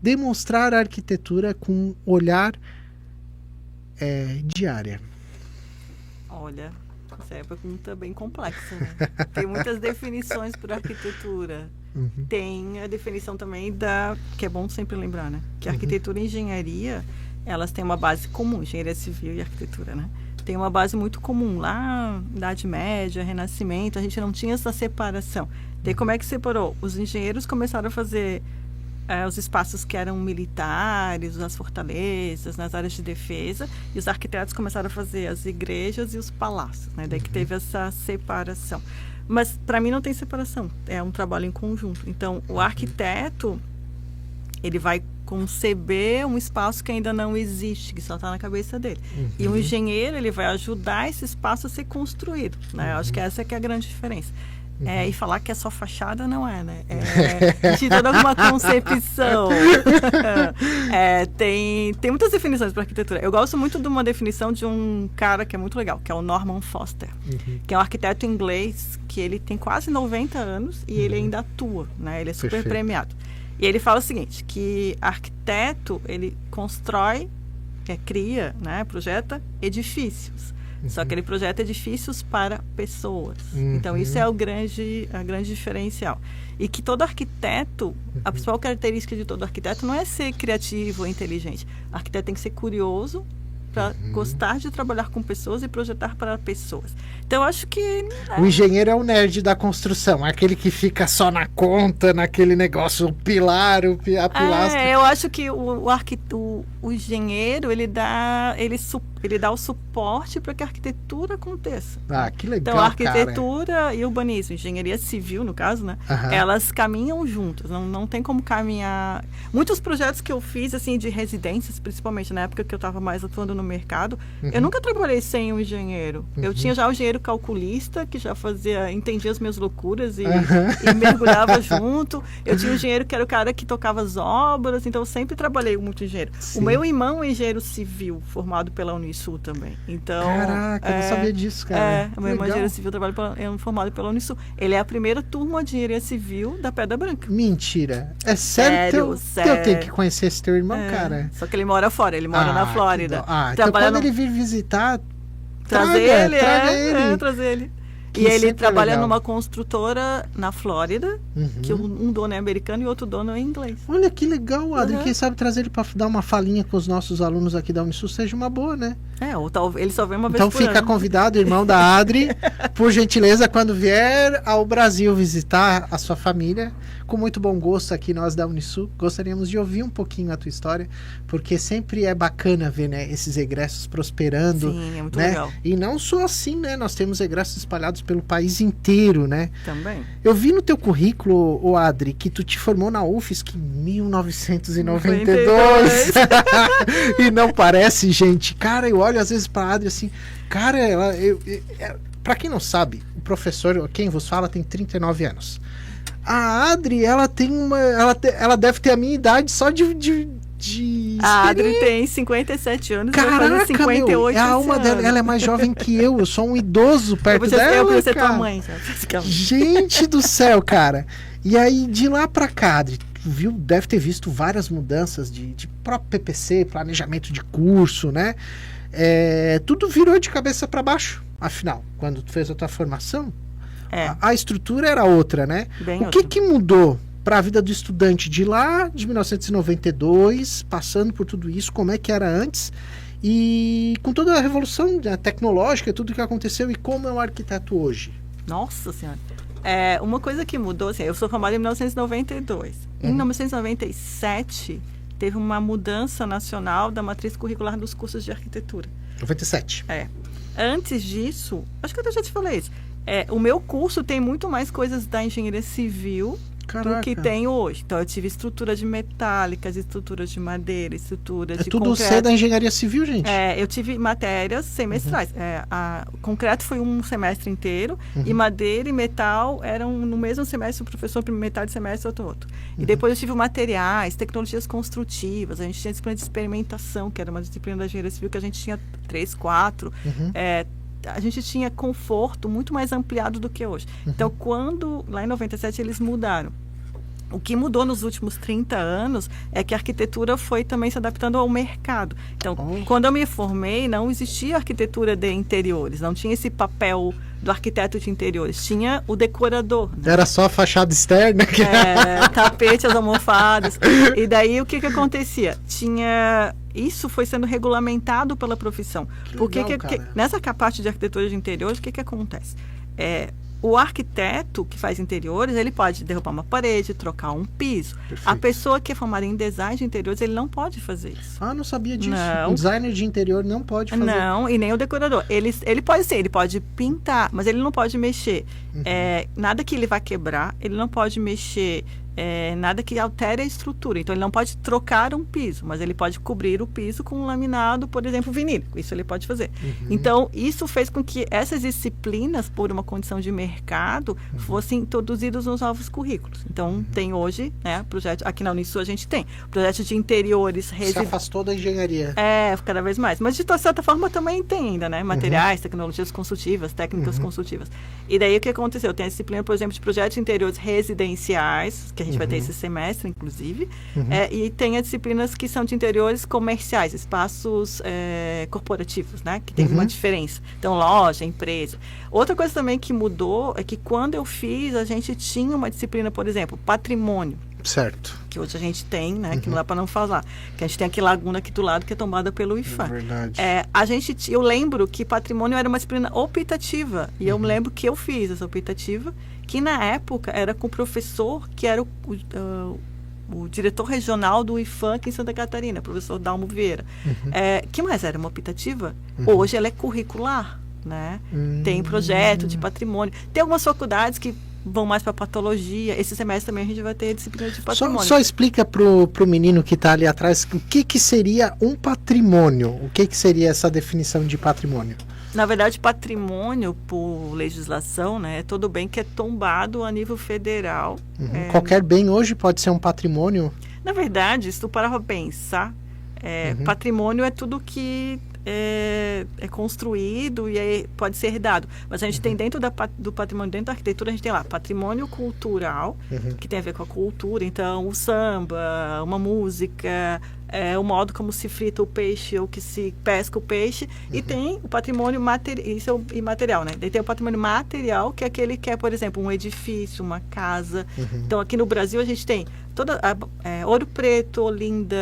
demonstrar a arquitetura com olhar de área? Olha, essa é uma pergunta bem complexa, né? Tem muitas definições para arquitetura. Tem a definição também que é bom sempre lembrar, né? Que a arquitetura e engenharia, elas têm uma base comum, engenharia civil e arquitetura, né? Tem uma base muito comum. Lá, Idade Média, Renascimento, a gente não tinha essa separação. Daí como é que separou? Os engenheiros começaram a fazer os espaços que eram militares, as fortalezas, nas áreas de defesa, e os arquitetos começaram a fazer as igrejas e os palácios, né? Daí que teve essa separação. Mas, para mim, não tem separação. É um trabalho em conjunto. Então, o arquiteto, ele vai conceber um espaço que ainda não existe, que só está na cabeça dele. E o engenheiro, ele vai ajudar esse espaço a ser construído, né? Eu acho que essa que é a grande diferença. E falar que é só fachada não é, né? Existe toda uma concepção. Tem muitas definições para arquitetura. Eu gosto muito de uma definição de um cara que é muito legal, que é o Norman Foster, que é um arquiteto inglês que ele tem quase 90 anos e ele ainda atua, né? Ele é super premiado. E ele fala o seguinte, que arquiteto, ele constrói, cria, né? Projeta edifícios. Só que ele projeta edifícios para pessoas. Então, isso é a grande diferencial. E que todo arquiteto, a principal característica de todo arquiteto não é ser criativo ou inteligente. O arquiteto tem que ser curioso para gostar de trabalhar com pessoas e projetar para pessoas. Então, eu acho que... O engenheiro é o nerd da construção, aquele que fica só na conta, naquele negócio, o pilar, a pilastra. Eu acho que o engenheiro, ele dá o suporte para que a arquitetura aconteça. Que legal, então, a arquitetura e urbanismo, engenharia civil, no caso, né? Elas caminham juntas, não tem como caminhar... Muitos projetos que eu fiz, assim, de residências, principalmente na época que eu estava mais atuando no mercado, eu nunca trabalhei sem um engenheiro. Eu tinha já o engenheiro calculista, que já entendia as minhas loucuras e mergulhava junto. Eu tinha um engenheiro que era o cara que tocava as obras, então eu sempre trabalhei muito engenheiro. Sim. O meu irmão é engenheiro civil, formado pela Unisul também. Então, caraca, eu não sabia disso, cara. O meu irmão é engenheiro civil, formado pela Unisul. Ele é a primeira turma de engenharia civil da Pedra Branca. Mentira. É sério? Sério. Eu tenho que conhecer esse teu irmão, cara. Só que ele mora fora, ele mora na Flórida. Então quando ele vir visitar, trazer ele. Trazer ele. Que e ele trabalha legal. numa construtora na Flórida, que um dono é americano e outro dono é inglês. Olha que legal, Adri. Quem sabe trazer ele para dar uma falinha com os nossos alunos aqui da Unisul seja uma boa, né? Ou talvez ele só vem uma vez então por ano. Então fica convidado, irmão da Adri, por gentileza, quando vier ao Brasil visitar a sua família, com muito bom gosto aqui nós da Unisul, gostaríamos de ouvir um pouquinho a tua história, porque sempre é bacana ver, né, esses egressos prosperando. Sim, é muito né? legal. E não só assim, né? Nós temos egressos espalhados pelo país inteiro, né? Também. Eu vi no teu currículo, Adri, que tu te formou na UFSC em 1992. E não parece, gente. Cara, eu olho às vezes pra Adri assim, cara, pra quem não sabe, o professor, quem vos fala, tem 39 anos. A Adri, ela tem ela deve ter a minha idade só de a Adri tem 57 anos. Caraca, vai fazer 58 meu, a alma dela, ela é mais jovem que eu sou um idoso perto dela. Eu podia ser tua mãe, sabe? Gente do céu, cara. E aí, de lá pra cá, Adri, deve ter visto várias mudanças de próprio PPC, planejamento de curso, né? Tudo virou de cabeça para baixo, afinal, quando tu fez a tua formação, a estrutura era outra, né? O que mudou para a vida do estudante de lá, de 1992, passando por tudo isso, como é que era antes, e com toda a revolução tecnológica, tudo que aconteceu, e como é o arquiteto hoje? Nossa Senhora! Uma coisa que mudou, assim, eu sou formada em 1992. Em 1997, teve uma mudança nacional da matriz curricular dos cursos de arquitetura. 97. Antes disso, acho que eu já te falei isso, o meu curso tem muito mais coisas da engenharia civil do que tem hoje. Então, eu tive estrutura de metálicas, estruturas de madeira, estrutura de tudo concreto. C da engenharia civil, gente? Eu tive matérias semestrais. Concreto foi um semestre inteiro, e madeira e metal eram no mesmo semestre, o professor metade do semestre, outro. E depois eu tive materiais, tecnologias construtivas, a gente tinha disciplina de experimentação, que era uma disciplina da engenharia civil que a gente tinha 3, 4. A gente tinha conforto muito mais ampliado do que hoje. Então, lá em 97, eles mudaram. O que mudou nos últimos 30 anos é que a arquitetura foi também se adaptando ao mercado. Então, quando eu me formei, não existia arquitetura de interiores, não tinha esse papel do arquiteto de interiores, tinha o decorador. Né? Era só a fachada externa? Tapete, as almofadas. E daí, o que acontecia? Isso foi sendo regulamentado pela profissão. Porque nessa parte de arquitetura de interiores, o que acontece? O arquiteto que faz interiores, ele pode derrubar uma parede, trocar um piso. Perfeito. A pessoa que é formada em design de interiores, ele não pode fazer isso. Não sabia disso. Não. O designer de interior não pode fazer. Não, e nem o decorador. Ele pode ser, ele pode pintar, mas ele não pode mexer. Nada que ele vá quebrar, ele não pode mexer. Nada que altere a estrutura. Então, ele não pode trocar um piso, mas ele pode cobrir o piso com um laminado, por exemplo, vinílico. Isso ele pode fazer. Então, isso fez com que essas disciplinas, por uma condição de mercado, fossem introduzidas nos novos currículos. Então, tem hoje, né, projeto, aqui na Unisul a gente tem projeto de interiores. Se afastou da engenharia. Cada vez mais. Mas, de certa forma, também tem ainda, né? Materiais, tecnologias consultivas, técnicas consultivas. E daí, o que aconteceu? Tem a disciplina, por exemplo, de projetos de interiores residenciais, que a gente vai ter esse semestre, inclusive, e tem as disciplinas que são de interiores comerciais, espaços corporativos, né? Que tem uma diferença. Então, loja, empresa. Outra coisa também que mudou é que quando eu fiz, a gente tinha uma disciplina, por exemplo, patrimônio. Certo. Que hoje a gente tem, né? Que não dá para não falar. Que a gente tem aqui Laguna aqui do lado, que é tombada pelo IFAM. É verdade. Eu lembro que patrimônio era uma disciplina optativa. E eu me lembro que eu fiz essa optativa, que na época era com o professor que era o diretor regional do IFAM aqui em Santa Catarina, o professor Dalmo Vieira. Que mais era uma optativa? Hoje ela é curricular, né? Tem projeto de patrimônio. Tem algumas faculdades que vão mais para patologia. Esse semestre também a gente vai ter disciplina de patrimônio. Só explica pro menino que está ali atrás o que seria um patrimônio. O que seria essa definição de patrimônio? Na verdade, patrimônio, por legislação, né, é todo bem que é tombado a nível federal. Qualquer bem hoje pode ser um patrimônio? Na verdade, se tu parar para pensar, patrimônio é tudo que é construído e pode ser herdado. Mas a gente tem dentro do patrimônio, dentro da arquitetura, a gente tem lá patrimônio cultural, que tem a ver com a cultura. Então, o samba, uma música, o modo como se frita o peixe ou que se pesca o peixe. E tem o patrimônio isso é o imaterial, né? Daí tem o patrimônio material, que é aquele que é, por exemplo, um edifício, uma casa. Então, aqui no Brasil, a gente tem Ouro Preto, Olinda,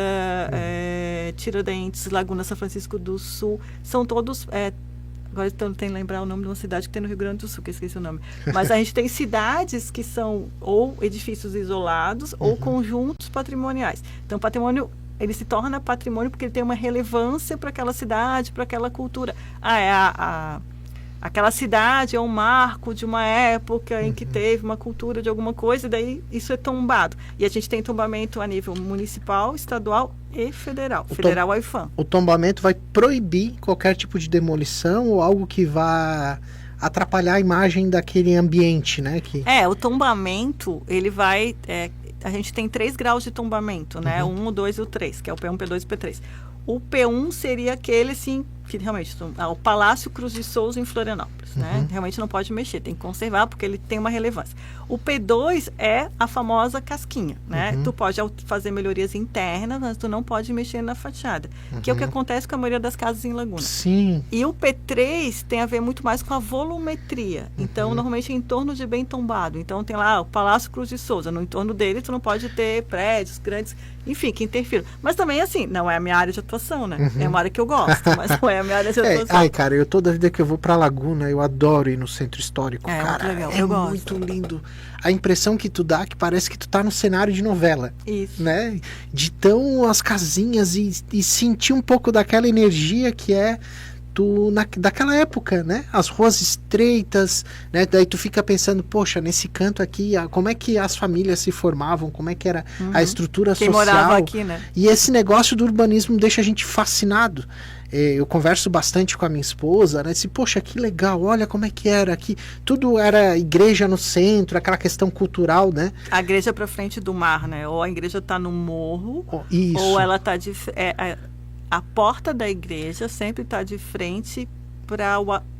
Tiradentes, Laguna, São Francisco do Sul. São todos... agora estou tentando lembrar o nome de uma cidade que tem no Rio Grande do Sul, que eu esqueci o nome. Mas a gente tem cidades que são ou edifícios isolados ou conjuntos patrimoniais. Então, patrimônio... ele se torna patrimônio porque ele tem uma relevância para aquela cidade, para aquela cultura. Aquela cidade é um marco de uma época em que teve uma cultura de alguma coisa, e daí isso é tombado. E a gente tem tombamento a nível municipal, estadual e federal. Federal é o IFAM. O tombamento vai proibir qualquer tipo de demolição ou algo que vá atrapalhar a imagem daquele ambiente, né? O tombamento, ele vai... a gente tem 3 graus de tombamento, né? O 1, o 2 e o 3, que é o P1, P2 e P3. O P1 seria aquele, assim, que realmente... o Palácio Cruz de Souza em Florianópolis, né? Realmente não pode mexer, tem que conservar, porque ele tem uma relevância. O P2 é a famosa casquinha, né? Tu pode fazer melhorias internas, mas tu não pode mexer na fachada, que é o que acontece com a maioria das casas em Laguna. Sim. E o P3 tem a ver muito mais com a volumetria. Então, normalmente é em torno de bem tombado. Então, tem lá o Palácio Cruz de Souza. No entorno dele, tu não pode ter prédios grandes, enfim, que interfiram. Mas também, assim, não é a minha área de atuação, né? É uma área que eu gosto, mas não é a minha área de atuação. Ai, cara, toda vida que eu vou pra Laguna, eu adoro ir no centro histórico, cara. Muito legal. É eu gosto. Muito lindo. A impressão que tu dá é que parece que tu tá no cenário de novela. Isso. Né? De tão as casinhas e sentir um pouco daquela energia que é daquela época, né? As ruas estreitas, né? Daí tu fica pensando, poxa, nesse canto aqui, como é que as famílias se formavam, como é que era a estrutura Quem social. morava aqui, né? E esse negócio do urbanismo deixa a gente fascinado. Eu converso bastante com a minha esposa, né? Disse, poxa, que legal, olha como é que era aqui. Tudo era igreja no centro, aquela questão cultural, né? A igreja para frente do mar, né? Ou a igreja tá no morro, isso. ou ela tá a porta da igreja sempre está de frente para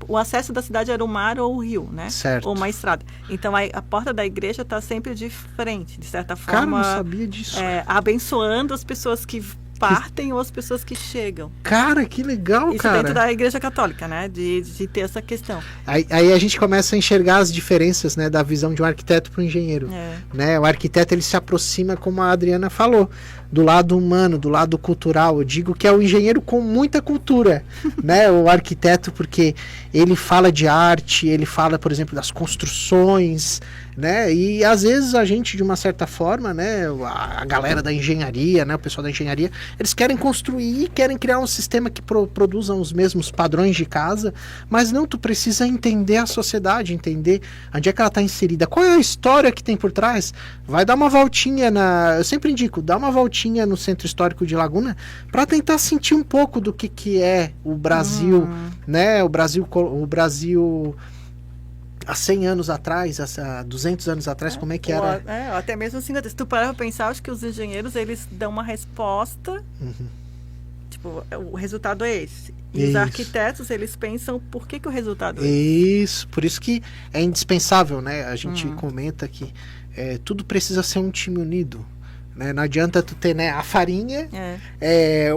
o acesso da cidade era o mar ou o rio, né? Certo. Ou uma estrada. Então a porta da igreja está sempre de frente, de certa Cara, forma. não sabia disso. Abençoando as pessoas que partem ou as pessoas que chegam. Cara, que legal, Isso cara. dentro da igreja católica, né? De ter essa questão. Aí a gente começa a enxergar as diferenças, né, da visão de um arquiteto para um engenheiro. Né? O arquiteto, ele se aproxima, como a Adriana falou, do lado humano, do lado cultural. Eu digo que é o engenheiro com muita cultura, né? O arquiteto, porque ele fala de arte, ele fala, por exemplo, das construções, né? E às vezes a gente, de uma certa forma, né, a galera da engenharia, né, o pessoal da engenharia, eles querem construir, querem criar um sistema que produza os mesmos padrões de casa, mas não, tu precisa entender a sociedade, entender onde é que ela está inserida, qual é a história que tem por trás. Vai dar uma voltinha eu sempre indico, dá uma voltinha no Centro Histórico de Laguna para tentar sentir um pouco do que é o Brasil, né? O Brasil há 100 anos atrás, há 200 anos atrás, como é que era? Até mesmo 50. Se tu parar para pensar, acho que os engenheiros, eles dão uma resposta, tipo, o resultado é esse. E os arquitetos, eles pensam por que o resultado é esse. Isso, por isso que é indispensável, né? A gente comenta que tudo precisa ser um time unido. Né? Não adianta tu ter, né, a farinha,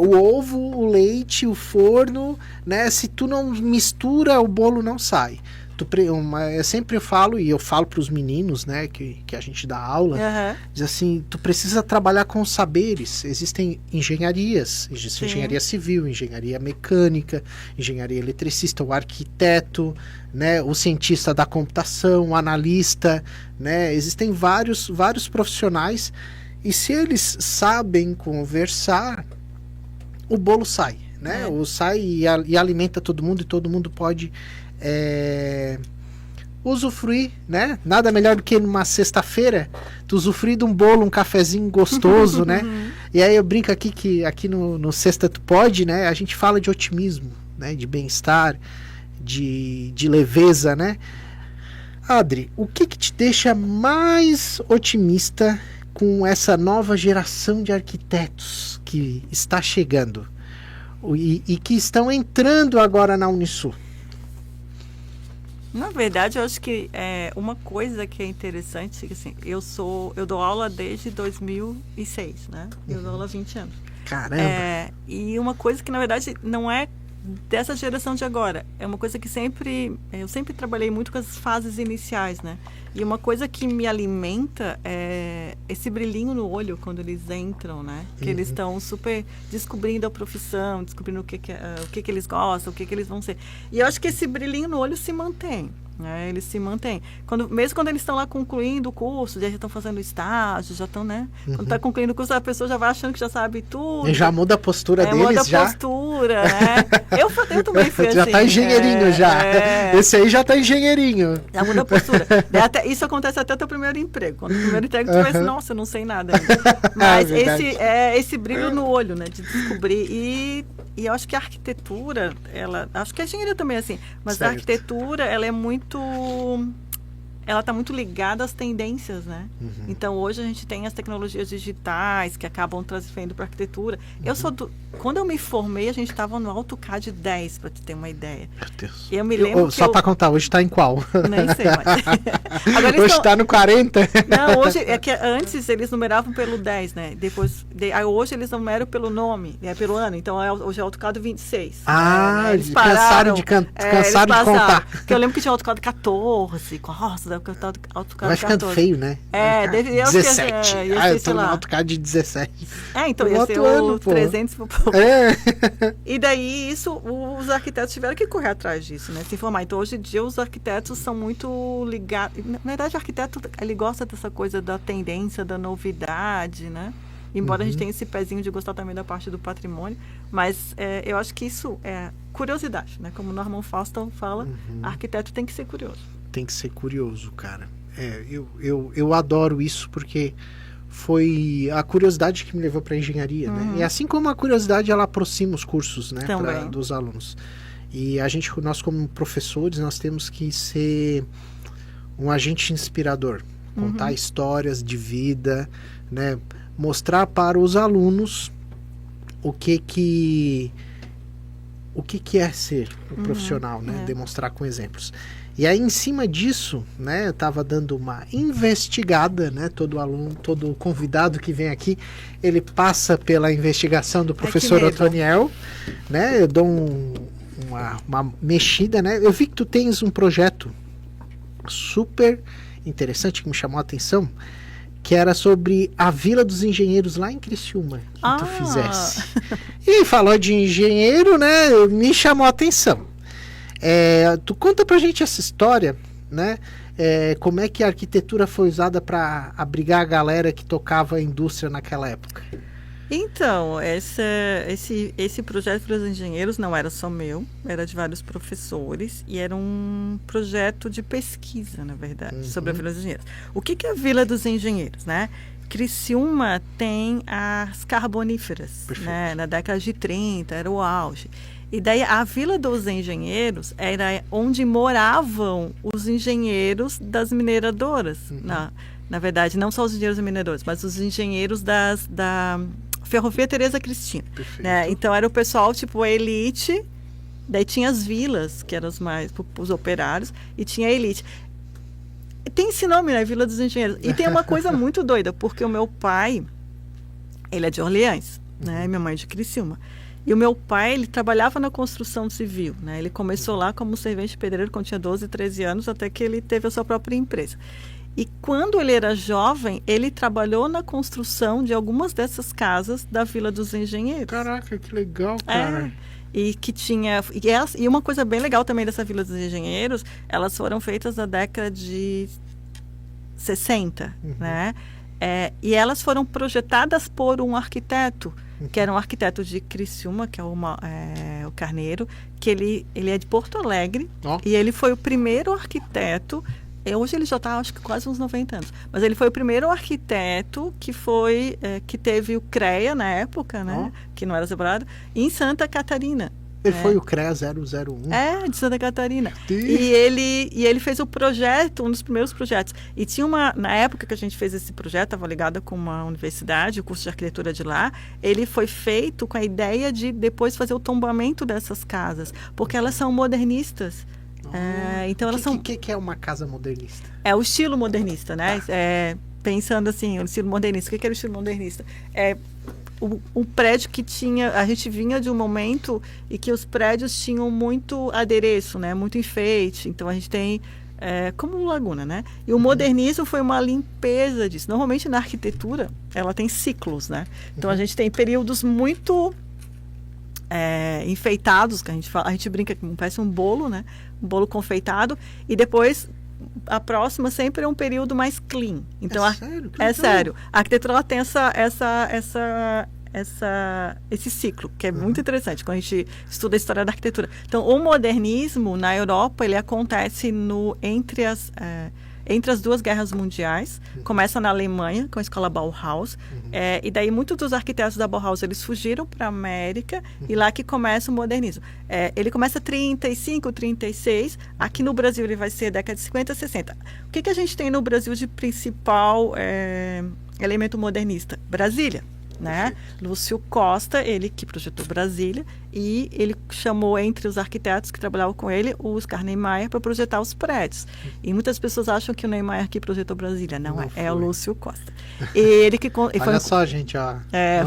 o ovo, o leite, o forno, né? Se tu não mistura, o bolo não sai. Eu sempre falo, e eu falo para os meninos, né, que a gente dá aula, diz assim, tu precisa trabalhar com os saberes. Existem engenharias, existe engenharia civil, engenharia mecânica, engenharia eletricista, o arquiteto, né, o cientista da computação, o analista, né, existem vários profissionais, e se eles sabem conversar, o bolo sai, né, sai e alimenta todo mundo, e todo mundo pode usufruir, né? Nada melhor do que numa sexta-feira tu usufruir de um bolo, um cafezinho gostoso, né? E aí eu brinco aqui que aqui no Sexta Tu Pode, né? A gente fala de otimismo, né? De bem-estar, de leveza, né? Adri, o que te deixa mais otimista com essa nova geração de arquitetos que está chegando e que estão entrando agora na Unisul? Na verdade, eu acho que uma coisa que é interessante, assim, eu dou aula desde 2006, né? Eu dou aula há 20 anos. Caramba! E uma coisa que, na verdade, não é dessa geração de agora. É uma coisa que eu sempre trabalhei muito com as fases iniciais, né? E uma coisa que me alimenta é esse brilhinho no olho quando eles entram, né? Que eles estão super descobrindo a profissão, descobrindo o que eles gostam, o que eles vão ser. E eu acho que esse brilhinho no olho se mantém. Eles se mantêm. Mesmo quando eles estão lá concluindo o curso, já estão fazendo estágio, já estão, né? Quando está concluindo o curso, a pessoa já vai achando que já sabe tudo. E já muda a postura deles, muda já. a postura, né? Eu também fui já assim. Tá engenheirinho, já. Esse aí já tá engenheirinho. Já muda a postura. Isso acontece até o teu primeiro emprego. Quando o primeiro emprego, tu pensa, nossa, eu não sei nada ainda. Mas esse brilho no olho, né? De descobrir. E eu acho que a arquitetura, acho que a engenharia também é assim, mas certo. A arquitetura, ela é muito... Ela está muito ligada às tendências, né? Então, hoje a gente tem as tecnologias digitais que acabam transferindo para a arquitetura. Quando eu me formei, a gente estava no AutoCAD 10, para te ter uma ideia. Meu Deus. Eu me lembro só para contar, hoje está em qual? Nem sei, mas... Agora hoje está no 40? Não, hoje... É que antes eles numeravam pelo 10, né? Hoje eles numeram pelo nome, pelo ano. Então, hoje é AutoCAD 26. Ah, eles cansaram de contar. Porque eu lembro que tinha AutoCAD 14, nossa, vai ficando 14. Feio, né? 17. Eu tô no AutoCAD de 17. Então ia ser o 300 por pouco. E daí os arquitetos tiveram que correr atrás disso, né? Se informar. Então hoje em dia os arquitetos são muito ligados. Na verdade o arquiteto, ele gosta dessa coisa da tendência, da novidade, né? Embora a gente tenha esse pezinho de gostar também da parte do patrimônio, mas eu acho que isso é curiosidade, né? Como o Norman Foster fala, arquiteto tem que ser curioso. Tem que ser curioso, cara. Eu adoro isso porque foi a curiosidade que me levou para a engenharia, né? E assim como a curiosidade, ela aproxima os cursos, né, dos alunos. E nós como professores, nós temos que ser um agente inspirador, contar histórias de vida, né? Mostrar para os alunos o que o que é ser um profissional, né? Demonstrar com exemplos. E aí, em cima disso, né, eu estava dando uma investigada, né? Todo aluno, todo convidado que vem aqui, ele passa pela investigação do professor Otoniel, né? Eu dou uma mexida, né? Eu vi que tu tens um projeto super interessante que me chamou a atenção, que era sobre a Vila dos Engenheiros lá em Criciúma, que tu fizesse. E falou de engenheiro, né? Me chamou a atenção. Tu conta pra gente essa história, né? Como é que a arquitetura foi usada para abrigar a galera que tocava a indústria naquela época? Então, esse projeto para os engenheiros não era só meu, era de vários professores e era um projeto de pesquisa, na verdade, sobre a Vila dos Engenheiros. O que é a Vila dos Engenheiros, né? Criciúma tem as carboníferas, né? Na década de 30, era o auge. E daí a Vila dos Engenheiros era onde moravam os engenheiros das mineradoras. Na verdade, não só os engenheiros mineradores, mas os engenheiros da Ferrovia Teresa Cristina. Né? Então era o pessoal, tipo, a elite, daí tinha as vilas, que eram os operários, e tinha a elite. Tem esse nome, né? Vila dos Engenheiros. E tem uma coisa muito doida, porque o meu pai, ele é de Orleans, né? Minha mãe é de Criciúma. E o meu pai, ele trabalhava na construção civil, né? Ele começou lá como servente pedreiro quando tinha 12, 13 anos, até que ele teve a sua própria empresa. E quando ele era jovem, ele trabalhou na construção de algumas dessas casas da Vila dos Engenheiros. Caraca, que legal, cara. E que tinha... E uma coisa bem legal também dessa Vila dos Engenheiros, elas foram feitas na década de 60, né? E elas foram projetadas por um arquiteto, que era um arquiteto de Criciúma, que é o Carneiro, que ele é de Porto Alegre, e ele foi o primeiro arquiteto. Hoje ele já está, acho que quase uns 90 anos. Mas ele foi o primeiro arquiteto que teve o CREA na época, né? Que não era separado, em Santa Catarina. Ele foi o CREA 001. De Santa Catarina. E ele fez o projeto, um dos primeiros projetos. E tinha na época que a gente fez esse projeto, estava ligada com uma universidade, o curso de arquitetura de lá, ele foi feito com a ideia de depois fazer o tombamento dessas casas, porque elas são modernistas. Então elas são... O que é uma casa modernista? É o estilo modernista, né? Pensando assim, o estilo modernista. O que era o estilo modernista? Um prédio que tinha... A gente vinha de um momento em que os prédios tinham muito adereço, né? Muito enfeite. Então a gente tem... como Laguna, né? E o modernismo foi uma limpeza disso. Normalmente na arquitetura, ela tem ciclos, né? Então a gente tem períodos muito... enfeitados, que a gente brinca que parece um bolo, né? Um bolo confeitado, e depois a próxima sempre é um período mais clean. Então, sério. A arquitetura ela tem esse ciclo, que é muito interessante quando a gente estuda a história da arquitetura. Então, o modernismo na Europa, ele acontece entre as duas guerras mundiais. Começa na Alemanha, com a escola Bauhaus. E daí, muitos dos arquitetos da Bauhaus, eles fugiram para a América, e lá que começa o modernismo. Ele começa 35, 36. Aqui no Brasil, ele vai ser década de 50, 60. O que a gente tem no Brasil de principal elemento modernista? Brasília. Né? Lúcio Costa, ele que projetou Brasília, e ele chamou entre os arquitetos que trabalhavam com ele o Oscar Niemeyer para projetar os prédios. E muitas pessoas acham que o Niemeyer que projetou Brasília. Não é o Lúcio Costa. Olha só, gente, ó.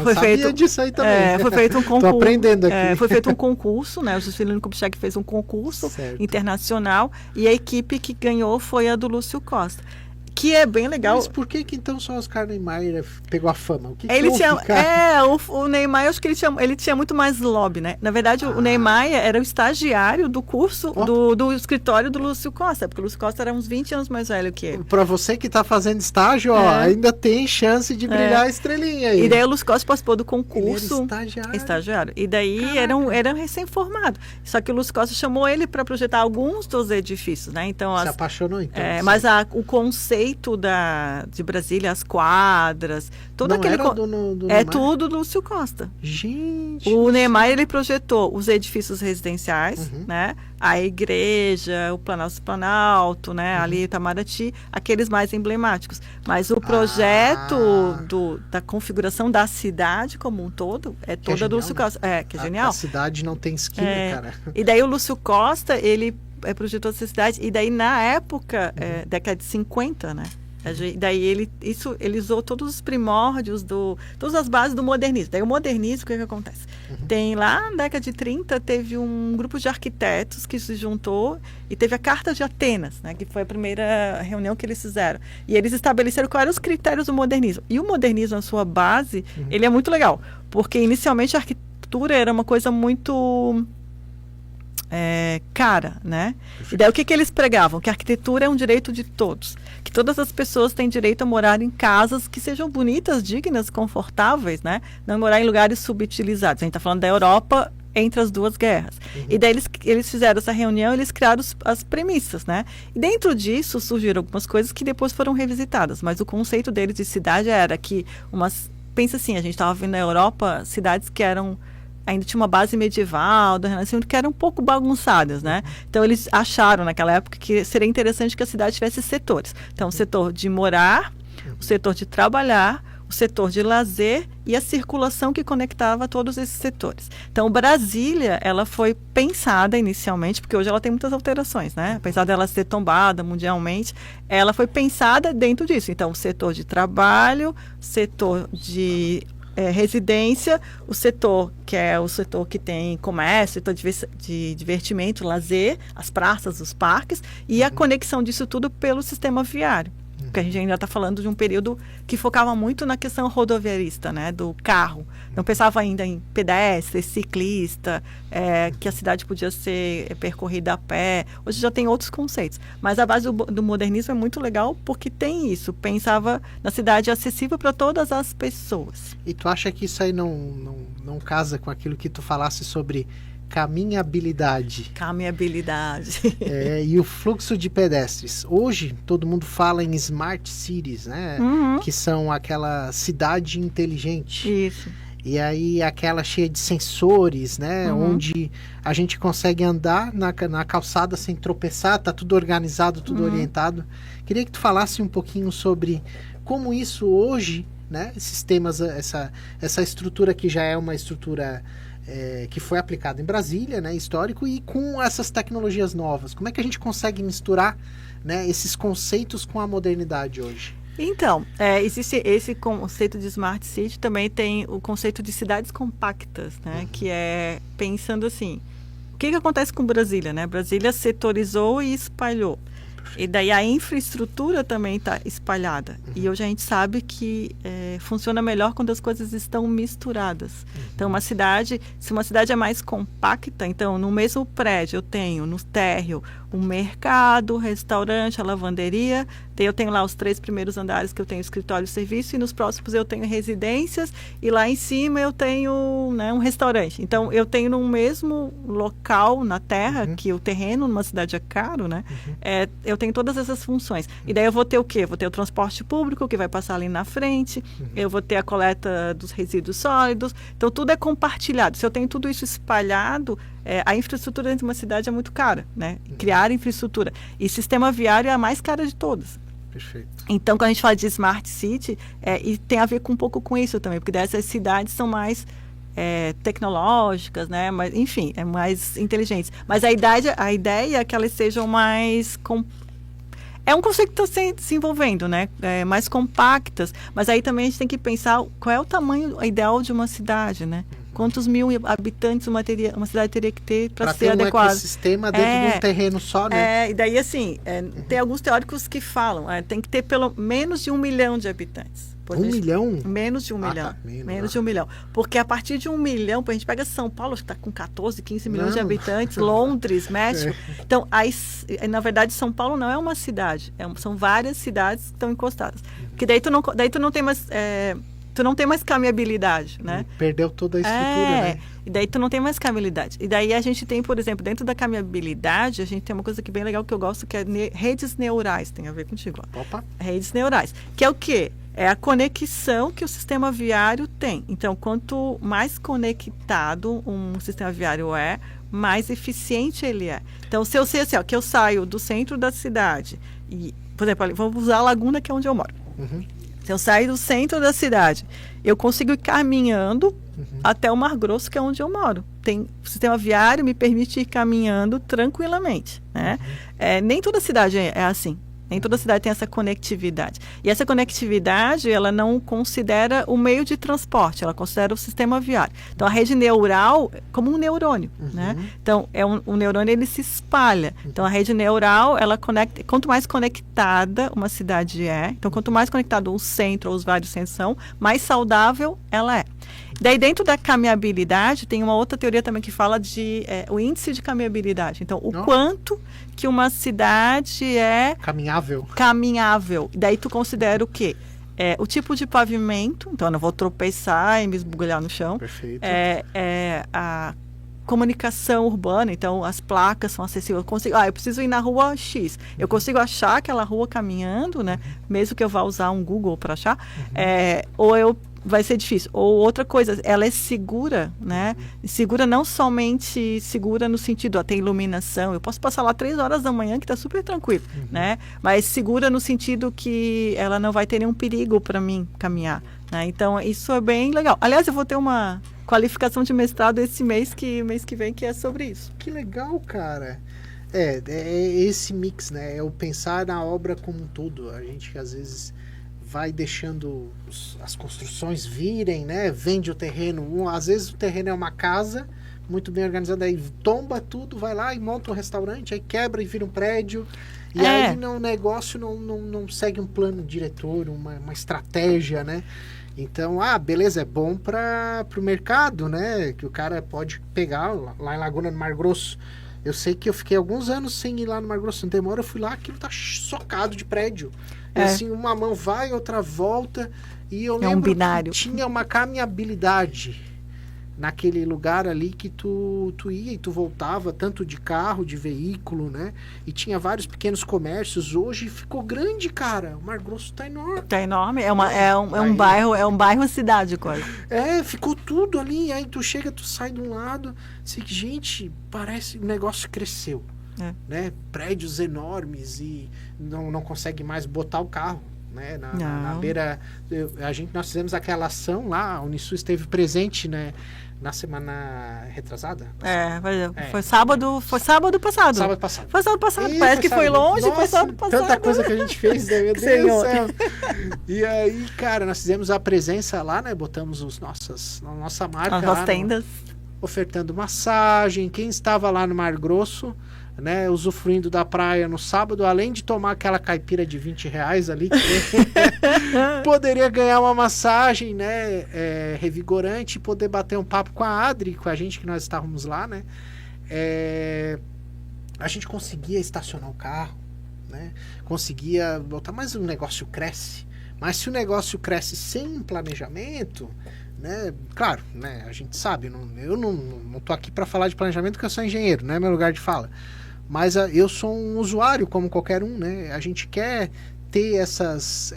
Foi sabia feito disso aí também. Foi feito um concurso. Tô aprendendo aqui. Foi feito um concurso, né? O Juscelino Kubitschek fez um concurso internacional, e a equipe que ganhou foi a do Lúcio Costa. Que é bem legal. Mas por que então só Oscar Niemeyer pegou a fama? O que o Niemeyer, acho que ele tinha muito mais lobby, né? Na verdade, o Niemeyer era o estagiário do curso do escritório do Lúcio Costa, porque o Lúcio Costa era uns 20 anos mais velho que ele. Pra você que tá fazendo estágio, ainda tem chance de brilhar a estrelinha aí. E daí o Lúcio Costa participou do concurso. Ele era estagiário. E daí era recém-formado. Só que o Lúcio Costa chamou ele para projetar alguns dos edifícios, né? Então, se apaixonou, então. Mas o conceito conceito de Brasília, as quadras, todo Não aquele... era do É Niemeyer? tudo do Lúcio Costa. Gente. O Niemeyer, ele projetou os edifícios residenciais, né? A igreja, o Planalto, né? Ali Itamaraty, aqueles mais emblemáticos. Mas o projeto da configuração da cidade como um todo é toda do Lúcio Costa. Que é genial. A cidade não tem esquina, cara. E daí o Lúcio Costa, ele projetou essa cidade, e daí na época, década de 50, né? Daí ele usou todos os primórdios, todas as bases do modernismo. Daí o modernismo, o que acontece? Tem lá na década de 30, teve um grupo de arquitetos que se juntou e teve a Carta de Atenas, né, que foi a primeira reunião que eles fizeram. E eles estabeleceram quais eram os critérios do modernismo. E o modernismo, na sua base, ele é muito legal, porque inicialmente a arquitetura era uma coisa muito... cara, né? E daí o que eles pregavam? Que a arquitetura é um direito de todos. Que todas as pessoas têm direito a morar em casas que sejam bonitas, dignas, confortáveis, né? Não morar em lugares subutilizados. A gente está falando da Europa entre as duas guerras. E daí eles fizeram essa reunião, eles criaram as premissas, né? E dentro disso surgiram algumas coisas que depois foram revisitadas. Mas o conceito deles de cidade era que pensa assim, a gente estava vendo na Europa cidades que ainda tinha uma base medieval, do Renascimento, que eram um pouco bagunçadas, né? Então, eles acharam naquela época que seria interessante que a cidade tivesse setores. Então, o setor de morar, o setor de trabalhar, o setor de lazer e a circulação que conectava todos esses setores. Então, Brasília, ela foi pensada inicialmente, porque hoje ela tem muitas alterações, né? Apesar dela ser tombada mundialmente, ela foi pensada dentro disso. Então, o setor de trabalho, setor de residência, o setor que é o setor que tem comércio, setor de divertimento, lazer, as praças, os parques, e a conexão disso tudo pelo sistema viário. Porque a gente ainda está falando de um período que focava muito na questão rodoviarista, né, do carro. Não pensava ainda em pedestre, ciclista, que a cidade podia ser percorrida a pé. Hoje já tem outros conceitos. Mas a base do modernismo é muito legal porque tem isso. Pensava na cidade acessível para todas as pessoas. E tu acha que isso aí não casa com aquilo que tu falasse sobre caminhabilidade? Caminhabilidade. E o fluxo de pedestres. Hoje, todo mundo fala em smart cities, né? Que são aquela cidade inteligente. Isso. E aí, aquela cheia de sensores, né? Onde a gente consegue andar na calçada sem tropeçar, tá tudo organizado, tudo orientado. Queria que tu falasse um pouquinho sobre como isso hoje, né? Esses temas, essa estrutura que já é uma estrutura... que foi aplicado em Brasília, né, histórico, e com essas tecnologias novas. Como é que a gente consegue misturar, né, esses conceitos com a modernidade hoje? Então, existe esse conceito de Smart City, também tem o conceito de cidades compactas, né, que é pensando assim, o que acontece com Brasília, né? Brasília setorizou e espalhou. E daí a infraestrutura também está espalhada. E hoje a gente sabe que funciona melhor quando as coisas estão misturadas. Então, se uma cidade é mais compacta, então no mesmo prédio eu tenho no térreo um mercado, restaurante, a lavanderia, eu tenho lá os 3 primeiros andares que eu tenho escritório e serviço, e nos próximos eu tenho residências, e lá em cima eu tenho, né, um restaurante. Então, eu tenho no mesmo local na terra, que o terreno numa cidade é caro, né? Eu tenho todas essas funções. E daí eu vou ter o quê? Vou ter o transporte público, que vai passar ali na frente, eu vou ter a coleta dos resíduos sólidos, então tudo é compartilhado. Se eu tenho tudo isso espalhado, a infraestrutura dentro de uma cidade é muito cara, né? Criar infraestrutura. E sistema viário é a mais cara de todas. Perfeito. Então, quando a gente fala de Smart City, e tem a ver com um pouco com isso também, porque dessas cidades são mais tecnológicas, né? Mas, enfim, mais inteligentes. Mas a ideia é que elas sejam mais... É um conceito que está se desenvolvendo, né? Mais compactas, mas aí também a gente tem que pensar qual é o tamanho ideal de uma cidade, né? Quantos mil habitantes uma cidade teria que ter para ser adequada. Ter um ecossistema dentro de um terreno só, né? E daí, assim, tem alguns teóricos que falam, tem que ter pelo menos de 1 milhão de habitantes. 1 milhão? Menos de 1 milhão. Tá, menos de 1 milhão. Porque a partir de 1 milhão, a gente pega São Paulo, que está com 14, 15 milhões de habitantes, Londres, México. Então, na verdade, São Paulo não é uma cidade, são várias cidades que estão encostadas. Porque daí tu não tem mais... tu não tem mais caminhabilidade, né? Perdeu toda a estrutura, né? E daí tu não tem mais caminhabilidade. E daí a gente tem, por exemplo, dentro da caminhabilidade, a gente tem uma coisa que é bem legal que eu gosto, que é redes neurais, tem a ver contigo. Ó. Opa. Redes neurais, que é o quê? É a conexão que o sistema viário tem. Então, quanto mais conectado um sistema viário é, mais eficiente ele é. Então, se eu sei assim, ó, que eu saio do centro da cidade e, por exemplo, vamos usar a Laguna, que é onde eu moro. Uhum. Se eu sair do centro da cidade, eu consigo ir caminhando até o Mar Grosso, que é onde eu moro. O sistema viário me permite ir caminhando tranquilamente, né? Nem toda cidade é assim. Nem toda cidade tem essa conectividade. E essa conectividade, ela não considera o meio de transporte, ela considera o sistema viário. Então, a rede neural é como um neurônio, né? Então, um neurônio, ele se espalha. Então, a rede neural, ela conecta... Quanto mais conectada uma cidade é, então, quanto mais conectado o centro ou os vários centros são, mais saudável ela é. Daí, dentro da caminhabilidade, tem uma outra teoria também que fala de o índice de caminhabilidade. Então, quanto que uma cidade é... Caminhável. Daí, tu considera o quê? O tipo de pavimento, então eu não vou tropeçar e me esbugalhar no chão. Perfeito. A comunicação urbana, então as placas são acessíveis. Eu preciso ir na rua X. Eu consigo achar aquela rua caminhando, né? Mesmo que eu vá usar um Google para achar. Vai ser difícil. Ou outra coisa, ela é segura, né? Segura não somente segura no sentido, tem iluminação. Eu posso passar lá 3 horas da manhã que está super tranquilo, né? Mas segura no sentido que ela não vai ter nenhum perigo para mim caminhar, né? Então, isso é bem legal. Aliás, eu vou ter uma qualificação de mestrado esse mês que vem, que é sobre isso. Que legal, cara. É esse mix, né? É o pensar na obra como um todo. A gente, às vezes... vai deixando as construções virem, né? Vende o terreno. Às vezes o terreno é uma casa muito bem organizada, aí tomba tudo, vai lá e monta um restaurante, aí quebra e vira um prédio. E aí o negócio não segue um plano diretor, uma estratégia, né? Então, beleza, é bom para o mercado, né? Que o cara pode pegar lá em Laguna do Mar Grosso. Eu sei que eu fiquei alguns anos sem ir lá no Mar Grosso. Não tem uma hora eu fui lá, aquilo tá socado de prédio. E assim, uma mão vai, outra volta. E eu lembro um binário. Que tinha uma caminhabilidade naquele lugar ali que tu ia e tu voltava, tanto de carro, de veículo, né? E tinha vários pequenos comércios. Hoje ficou grande, cara. O Mar Grosso tá enorme. Tá enorme. Um bairro cidade quase. Ficou tudo ali. Aí tu chega, tu sai de um lado. Assim, gente, parece que o negócio cresceu. Né? Prédios enormes e não consegue mais botar o carro, né? Na beira. Nós fizemos aquela ação lá, a Unisul esteve presente, né? Na semana retrasada. Foi sábado passado. Sábado passado. Foi sábado passado. Parece que foi longe, foi sábado passado. Tanta coisa que a gente fez, né? Meu Deus do céu. E aí, cara, nós fizemos a presença lá, né? Botamos a nossa marca. As nossas tendas. Ofertando massagem. Quem estava lá no Mar Grosso, né, usufruindo da praia no sábado, além de tomar aquela caipira de R$20 ali, poderia ganhar uma massagem, né, revigorante, e poder bater um papo com a Adri, com a gente que nós estávamos lá, né? A gente conseguia estacionar o carro, né? Conseguia botar, mas o negócio cresce. Mas se o negócio cresce sem planejamento, né? Claro, né? A gente sabe, eu não tô aqui para falar de planejamento porque eu sou engenheiro, não é meu lugar de fala. Mas eu sou um usuário como qualquer um, né? A gente quer ter essas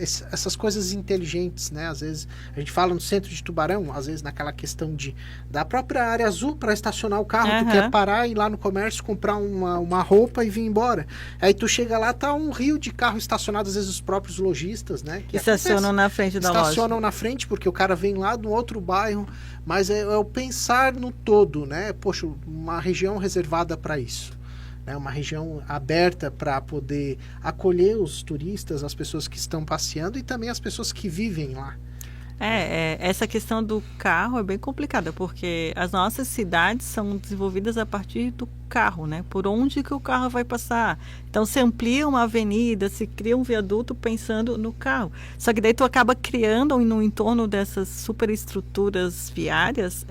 coisas inteligentes, né? Às vezes a gente fala no centro de Tubarão, às vezes naquela questão da própria área azul para estacionar o carro, tu quer parar e ir lá no comércio comprar uma roupa e vir embora. Aí tu chega lá, tá um rio de carro estacionado, às vezes os próprios lojistas, né? Que estacionam na frente da loja. Estacionam na frente porque o cara vem lá de um outro bairro, mas é o pensar no todo, né? Poxa, uma região reservada para isso. Uma região aberta para poder acolher os turistas, as pessoas que estão passeando e também as pessoas que vivem lá. Essa questão do carro é bem complicada, porque as nossas cidades são desenvolvidas a partir do carro, né? Por onde que o carro vai passar. Então, se amplia uma avenida, se cria um viaduto pensando no carro. Só que daí tu acaba criando no entorno dessas superestruturas viárias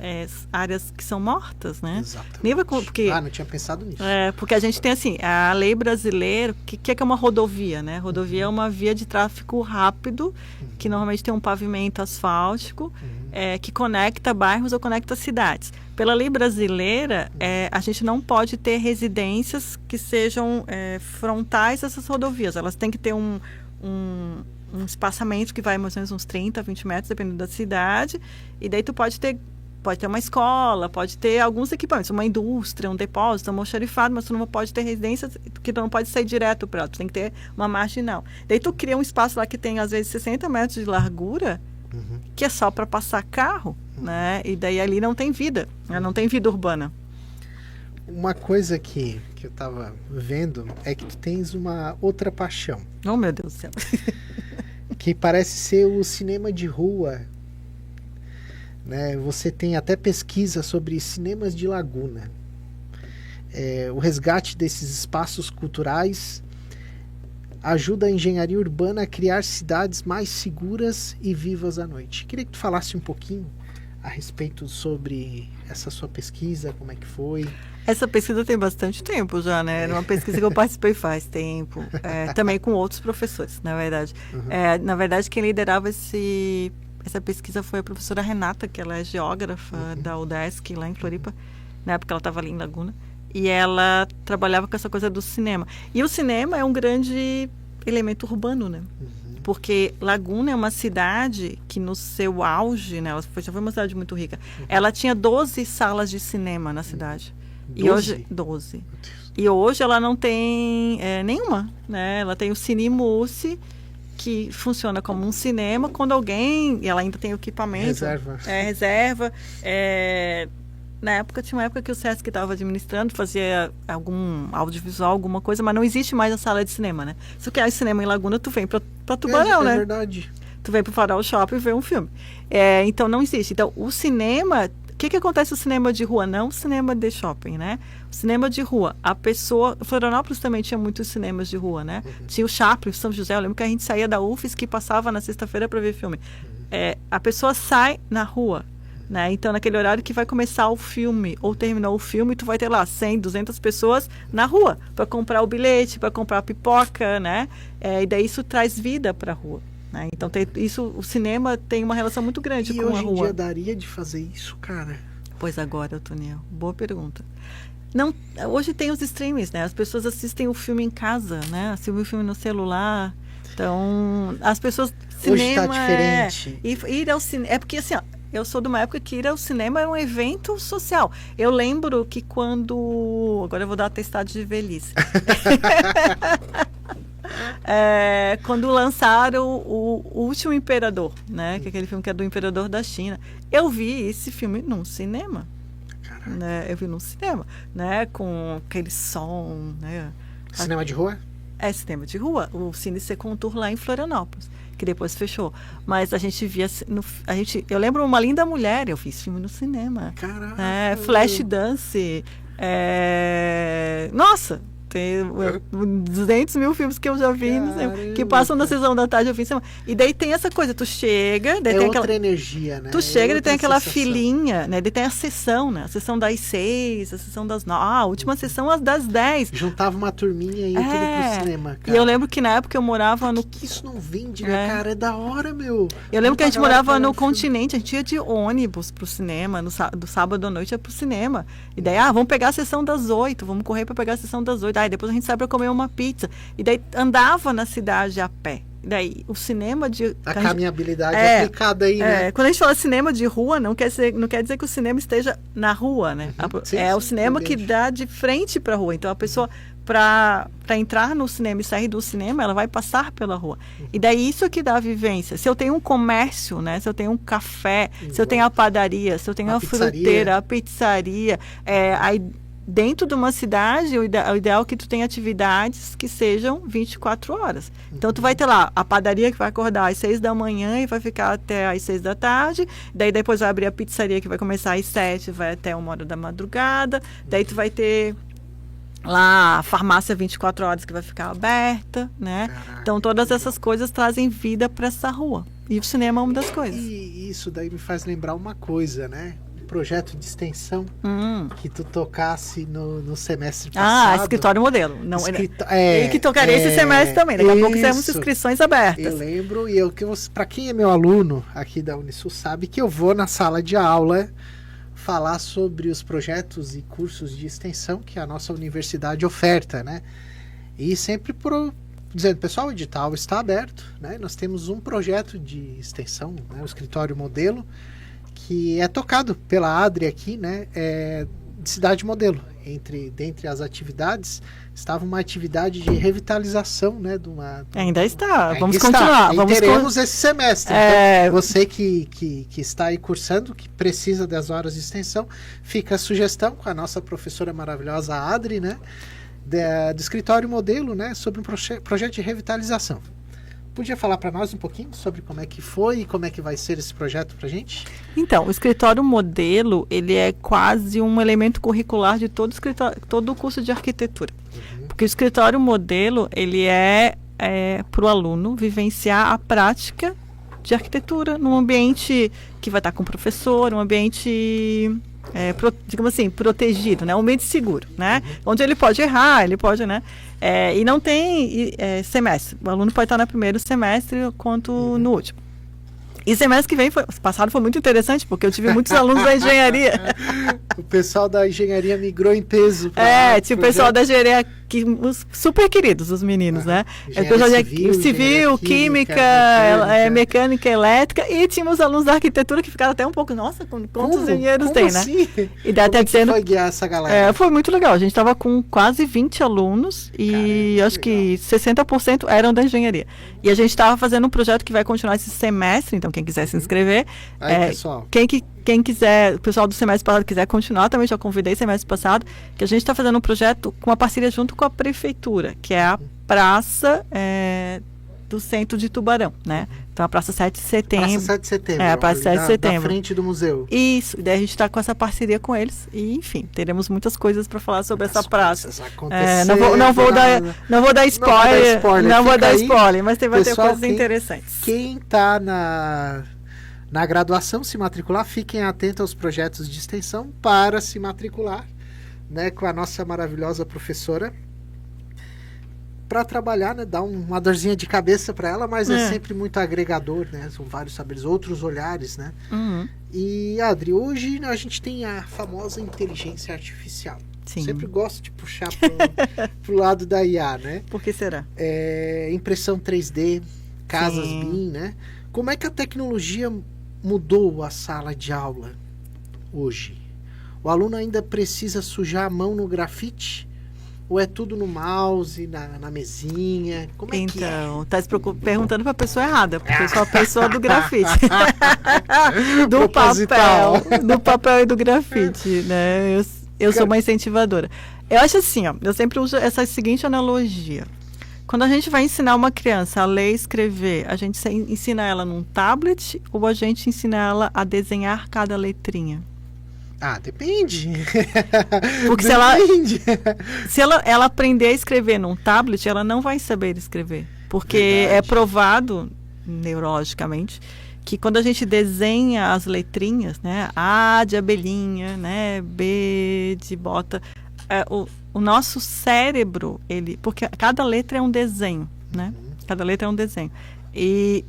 áreas que são mortas, né? Exatamente. Porque, não tinha pensado nisso. Porque a gente tem, assim, a lei brasileira, o que é uma rodovia, né? Rodovia é uma via de tráfego rápido, que normalmente tem um pavimento asfáltico, que conecta bairros ou conecta cidades. Pela lei brasileira, a gente não pode ter residências que sejam frontais a essas rodovias. Elas têm que ter um espaçamento que vai mais ou menos uns 30, 20 metros, dependendo da cidade. E daí tu pode ter uma escola, pode ter alguns equipamentos, uma indústria, um depósito, um almoxarifado, mas tu não pode ter residências que tu não pode sair direto para ela. Tu tem que ter uma marginal. Daí tu cria um espaço lá que tem, às vezes, 60 metros de largura, que é só para passar carro, né? E daí ali não tem vida, né? Não tem vida urbana. Uma coisa que eu tava vendo é que tu tens uma outra paixão. Oh, meu Deus do céu. Que parece ser o cinema de rua, né? Você tem até pesquisa sobre cinemas de laguna. O resgate desses espaços culturais ajuda a engenharia urbana a criar cidades mais seguras e vivas à noite. Queria que tu falasse um pouquinho a respeito sobre essa sua pesquisa, como é que foi. Essa pesquisa tem bastante tempo já, né? Era uma pesquisa que eu participei faz tempo. Também com outros professores, na verdade. Na verdade, quem liderava essa pesquisa foi a professora Renata, que ela é geógrafa da UDESC, lá em Floripa. Na época ela estava ali em Laguna. E ela trabalhava com essa coisa do cinema. E o cinema é um grande elemento urbano, né? Porque Laguna é uma cidade que no seu auge, né? Ela já foi uma cidade muito rica. Ela tinha 12 salas de cinema na cidade. 12? E hoje, 12. E hoje ela não tem nenhuma, né? Ela tem o Cine Mussi, que funciona como um cinema quando alguém... Ela ainda tem o equipamento. Reserva. Na época, tinha uma época que o Sesc estava administrando, fazia algum audiovisual, alguma coisa, mas não existe mais a sala de cinema, né? Se tu quer cinema em Laguna, tu vem pra Tubarão, né? É verdade. Tu vem pro Farol Shopping e vê um filme. Então, não existe. Então, o cinema... O que acontece no cinema de rua? Não o cinema de shopping, né? O cinema de rua. A pessoa... Florianópolis também tinha muitos cinemas de rua, né? Tinha o Chaplin, o São José. Eu lembro que a gente saía da UFES que passava na sexta-feira para ver filme. A pessoa sai na rua, né? Então, naquele horário que vai começar o filme ou terminou o filme, tu vai ter lá 100, 200 pessoas na rua para comprar o bilhete, para comprar a pipoca, né? E daí isso traz vida para a rua. Né? Então, o cinema tem uma relação muito grande com a rua. E hoje em dia daria de fazer isso, cara? Pois agora, Toniel, boa pergunta. Não, hoje tem os streams, né? As pessoas assistem o filme em casa, né? Assistem o filme no celular. Então, as pessoas... Hoje tá diferente. Ir ao cinema... porque assim, ó, eu sou de uma época que ir ao cinema era um evento social. Eu lembro que quando... Agora eu vou dar atestado de velhice. Quando lançaram o Último Imperador, né? Que é aquele filme que é do Imperador da China. Eu vi esse filme num cinema. Né? Eu vi num cinema, né? Com aquele som, né? Cinema de rua? Cinema de rua. O Cine Secontour lá em Florianópolis, que depois fechou. Mas a gente via... eu lembro Uma Linda Mulher, eu vi esse filme no cinema. Caraca! Flashdance. Nossa! Tem 200 mil filmes que eu já vi, que passam na sessão da tarde, eu vi em semana. E daí tem essa coisa, tu chega... Daí tem outra energia, né? Tu chega e tem aquela filinha, né? Daí tem a sessão, né? A sessão das 6, a sessão das 9, a última sessão das 10. Juntava uma turminha e ia tudo pro cinema, cara. E eu lembro que na época eu morava no... Por que isso não vende, né, cara? É da hora, meu. Eu lembro que a gente morava no continente, a gente ia de ônibus pro cinema, do sábado à noite ia pro cinema. E daí, vamos pegar a sessão das 8, vamos correr pra pegar a sessão das 8. Depois a gente sai para comer uma pizza. E daí andava na cidade a pé. E daí o cinema de... A caminhabilidade aplicada aí, né? Quando a gente fala cinema de rua, não quer dizer que o cinema esteja na rua, né? O cinema que dá de frente para a rua. Então a pessoa, para entrar no cinema e sair do cinema, ela vai passar pela rua. E daí isso que dá a vivência. Se eu tenho um comércio, né? Se eu tenho um café, se eu tenho a padaria, se eu tenho a fruteira, a pizzaria, dentro de uma cidade, o ideal é que tu tenha atividades que sejam 24 horas. Então, tu vai ter lá a padaria que vai acordar às 6 da manhã e vai ficar até às 6 da tarde. Daí, depois vai abrir a pizzaria que vai começar às 7, vai até 1 hora da madrugada. Daí, tu vai ter lá a farmácia 24 horas que vai ficar aberta, né? Caraca, então todas essas coisas trazem vida para essa rua. E o cinema é uma das coisas. E isso daí me faz lembrar uma coisa, né? Um projeto de extensão que tu tocasse no semestre passado. Escritório modelo. Não, e que tocaria esse semestre também. Daqui a pouco temos inscrições abertas. Eu lembro, e para quem é meu aluno aqui da Unisul sabe que eu vou na sala de aula falar sobre os projetos e cursos de extensão que a nossa universidade oferta, né? E sempre dizendo, pessoal, o edital está aberto, né? Nós temos um projeto de extensão, né? O escritório modelo, que é tocado pela Adri aqui, né? De cidade modelo. Dentre as atividades, estava uma atividade de revitalização, né? Ainda está, vamos continuar. Teremos esse semestre. Então, você que está aí cursando, que precisa das horas de extensão, fica a sugestão com a nossa professora maravilhosa Adri, né? Do escritório modelo, né? Sobre um projeto de revitalização. Podia falar para nós um pouquinho sobre como é que foi e como é que vai ser esse projeto para a gente? Então, o escritório modelo, ele é quase um elemento curricular de todo o curso de arquitetura. Porque o escritório modelo, ele é para o aluno vivenciar a prática de arquitetura num ambiente que vai estar com o professor, um ambiente, digamos assim, protegido, né? Um ambiente seguro, né? Onde ele pode errar, ele pode, né? E não tem semestre. O aluno pode estar no primeiro semestre quanto no último. E semestre que vem, passado foi muito interessante, porque eu tive muitos alunos da engenharia. O pessoal da engenharia migrou em peso. Tinha o pessoal da engenharia, os super queridos, os meninos, né? Civil, química, mecânica, elétrica, e tinha os alunos da arquitetura que ficaram até um pouco, nossa, quantos engenheiros tem, assim? Né? E daí até dizendo, foi guiar essa galera? Foi muito legal, a gente estava com quase 20 alunos e acho que 60% eram da engenharia. E a gente estava fazendo um projeto que vai continuar esse semestre, então quem quiser se inscrever, pessoal. Quem quiser, o pessoal do semestre passado quiser continuar, também já convidei semestre passado, que a gente está fazendo um projeto com uma parceria junto com a prefeitura, que é a praça do centro de Tubarão, né? Então a Praça 7 de Setembro. Praça 7 de Setembro. A Praça 7 de Setembro. Na frente do museu. Isso, daí a gente está com essa parceria com eles e, enfim, teremos muitas coisas para falar sobre essa praça. Não vou dar spoiler, mas vai ter coisas interessantes. Quem está na graduação se matricular, fiquem atentos aos projetos de extensão para se matricular, né, com a nossa maravilhosa professora, para trabalhar, né, dar uma dorzinha de cabeça para ela, mas é sempre muito agregador, né, são vários saberes, outros olhares, né. E Adri, hoje a gente tem a famosa inteligência artificial. Sim. Sempre gosto de puxar pro lado da IA, né. Por que será? Impressão 3D, casas BIM, né. Como é que a tecnologia mudou a sala de aula hoje? O aluno ainda precisa sujar a mão no grafite? Ou é tudo no mouse, na mesinha? Como é que é? Então, tá se perguntando para a pessoa errada, porque eu sou a pessoa do grafite. do papel e do grafite, né? Eu sou uma incentivadora. Eu acho assim, ó, eu sempre uso essa seguinte analogia. Quando a gente vai ensinar uma criança a ler e escrever, a gente ensina ela num tablet ou a gente ensina ela a desenhar cada letrinha? Depende. Porque se ela aprender a escrever num tablet, ela não vai saber escrever. Porque é provado, neurologicamente, que quando a gente desenha as letrinhas, né? A de abelhinha, né? B de bota... O nosso cérebro, porque cada letra é um desenho, né? Cada letra é um desenho. E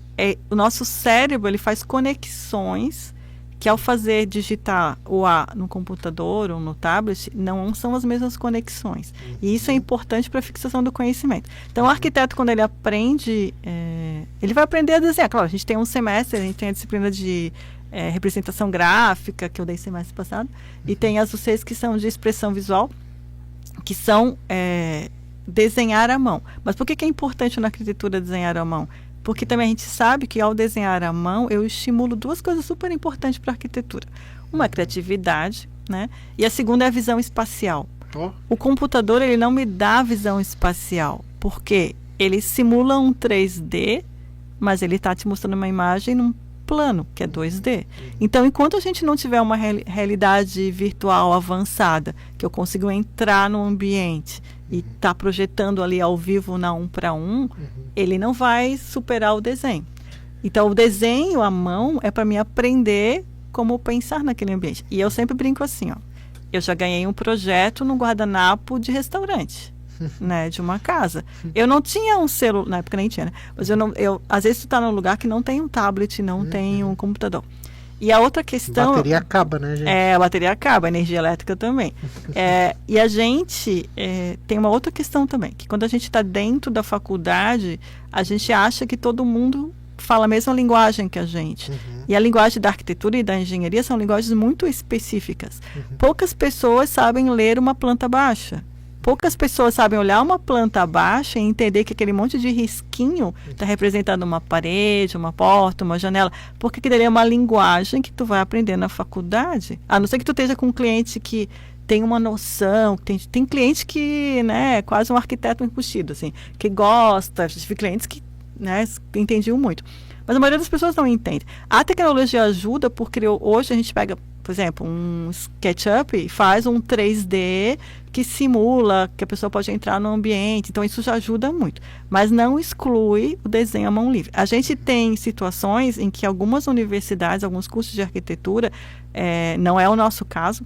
o nosso cérebro, ele faz conexões que ao digitar o A no computador ou no tablet, não são as mesmas conexões. E isso é importante para a fixação do conhecimento. Então, o arquiteto, quando ele aprende, ele vai aprender a desenhar. Claro, a gente tem um semestre, a gente tem a disciplina de representação gráfica, que eu dei semestre passado, e tem as UCs que são de expressão visual, que são desenhar à mão. Mas por que é importante na arquitetura desenhar à mão? Porque também a gente sabe que ao desenhar à mão, eu estimulo duas coisas super importantes para a arquitetura. Uma é a criatividade, né? E a segunda é a visão espacial. O computador, ele não me dá visão espacial, porque ele simula um 3D, mas ele está te mostrando uma imagem plano, que é 2D. Então, enquanto a gente não tiver uma realidade virtual avançada, que eu consigo entrar no ambiente e tá projetando ali ao vivo na 1 para 1, ele não vai superar o desenho. Então, o desenho à mão é para mim aprender como pensar naquele ambiente. E eu sempre brinco assim, ó. Eu já ganhei um projeto no guardanapo de restaurante, né, de uma casa. Eu não tinha um celular, na época nem tinha, né? Mas às vezes tu tá num lugar que não tem um tablet, não tem um computador. E a outra questão... A bateria acaba, né, gente? A bateria acaba, a energia elétrica também. E a gente tem uma outra questão também, que quando a gente está dentro da faculdade, a gente acha que todo mundo fala a mesma linguagem que a gente. E a linguagem da arquitetura e da engenharia são linguagens muito específicas. Poucas pessoas sabem ler uma planta baixa. Poucas pessoas sabem olhar uma planta baixa e entender que aquele monte de risquinho está representando uma parede, uma porta, uma janela. Porque aquilo ali é uma linguagem que tu vai aprender na faculdade. A não ser que tu esteja com um cliente que tem uma noção, tem cliente que, né, é quase um arquiteto embutido, assim, que gosta, tive clientes que, né, entendiam muito. Mas a maioria das pessoas não entende. A tecnologia ajuda porque hoje a gente pega, por exemplo, um SketchUp e faz um 3D que simula que a pessoa pode entrar no ambiente. Então, isso já ajuda muito. Mas não exclui o desenho à mão livre. A gente tem situações em que algumas universidades, alguns cursos de arquitetura, não é o nosso caso,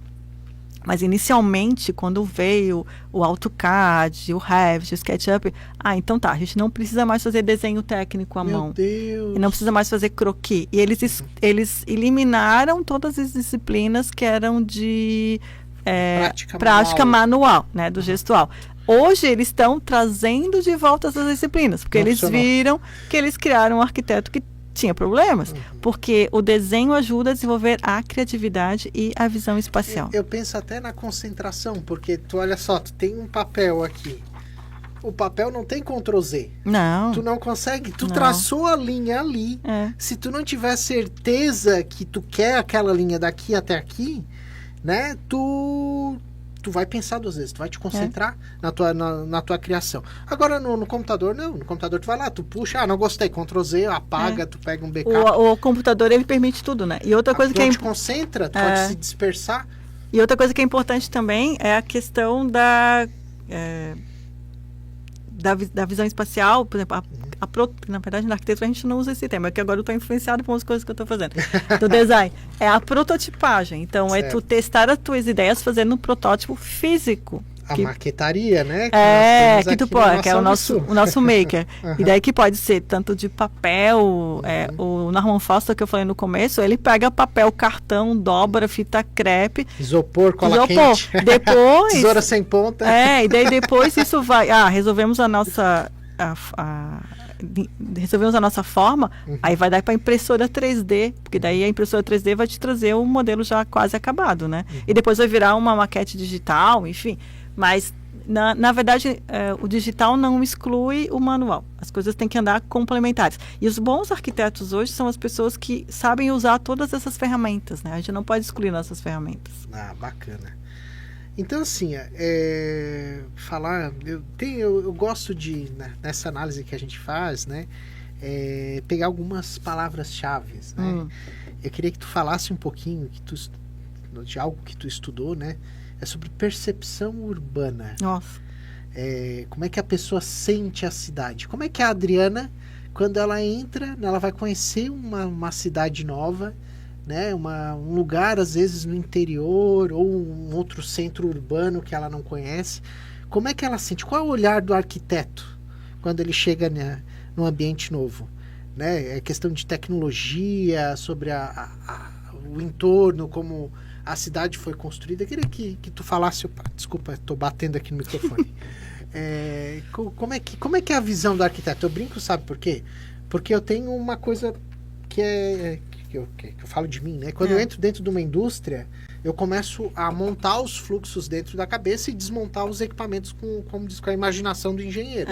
mas inicialmente, quando veio o AutoCAD, o Revit, o SketchUp, então tá, a gente não precisa mais fazer desenho técnico à mão. Meu Deus! E não precisa mais fazer croquis. E eles eliminaram todas as disciplinas que eram de prática manual, né, do gestual. Hoje eles estão trazendo de volta essas disciplinas, porque eles viram que eles criaram um arquiteto que tinha problemas, porque o desenho ajuda a desenvolver a criatividade e a visão espacial. Eu penso até na concentração, porque tu olha só, tu tem um papel aqui. O papel não tem Ctrl Z. Não. Tu não consegue, tu traçou a linha ali. Se tu não tiver certeza que tu quer aquela linha daqui até aqui, né, tu vai pensar duas vezes, tu vai te concentrar na tua criação. Agora no computador não, no computador tu vai lá, tu puxa, não gostei, Ctrl Z, apaga, tu pega um backup. O computador, ele permite tudo, né? E outra coisa que te concentra, tu pode se dispersar. E outra coisa que é importante também é a questão da visão espacial, por exemplo, na verdade na arquitetura a gente não usa esse termo, é que agora eu estou influenciado por umas coisas que eu estou fazendo, do design. É a prototipagem, então é tu testar as tuas ideias fazendo um protótipo físico. A maquetaria, né? Que tu pode, que é o nosso maker. E daí que pode ser tanto de papel, o Norman Foster que eu falei no começo, ele pega papel, cartão, dobra, fita crepe. Isopor, cola quente. Depois... Tesoura sem ponta. E daí depois isso vai... resolvemos a nossa... resolvemos a nossa forma, aí vai dar para impressora 3D, porque daí a impressora 3D vai te trazer o modelo já quase acabado, né? E depois vai virar uma maquete digital, enfim. Mas, na verdade, o digital não exclui o manual. As coisas têm que andar complementares. E os bons arquitetos hoje são as pessoas que sabem usar todas essas ferramentas, né? A gente não pode excluir nossas ferramentas. Bacana. Então, assim, falar... Eu gosto de, nessa análise que a gente faz, né? Pegar algumas palavras-chave, né? Eu queria que tu falasse um pouquinho de algo que tu estudou, né? É sobre percepção urbana. Nossa. Como é que a pessoa sente a cidade? Como é que a Adriana, quando ela entra, ela vai conhecer uma cidade nova, né? Um lugar, às vezes, no interior, ou um outro centro urbano que ela não conhece. Como é que ela sente? Qual é o olhar do arquiteto quando ele chega num ambiente novo? Né? É questão de tecnologia, sobre o entorno, como a cidade foi construída. Eu queria que tu falasse... Desculpa, estou batendo aqui no microfone. Como é que é a visão do arquiteto? Eu brinco, sabe por quê? Porque eu tenho uma coisa que eu falo de mim, né? Quando eu entro dentro de uma indústria, eu começo a montar os fluxos dentro da cabeça e desmontar os equipamentos com a imaginação do engenheiro.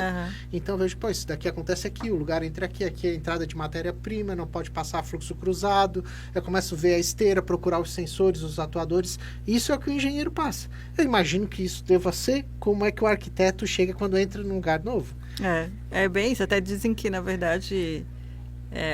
Então eu vejo, isso daqui acontece aqui, o lugar entra aqui é a entrada de matéria-prima, não pode passar fluxo cruzado. Eu começo a ver a esteira, procurar os sensores, os atuadores. Isso é o que o engenheiro passa. Eu imagino que isso deva ser como é que o arquiteto chega quando entra num lugar novo. É bem isso. Até dizem que, na verdade...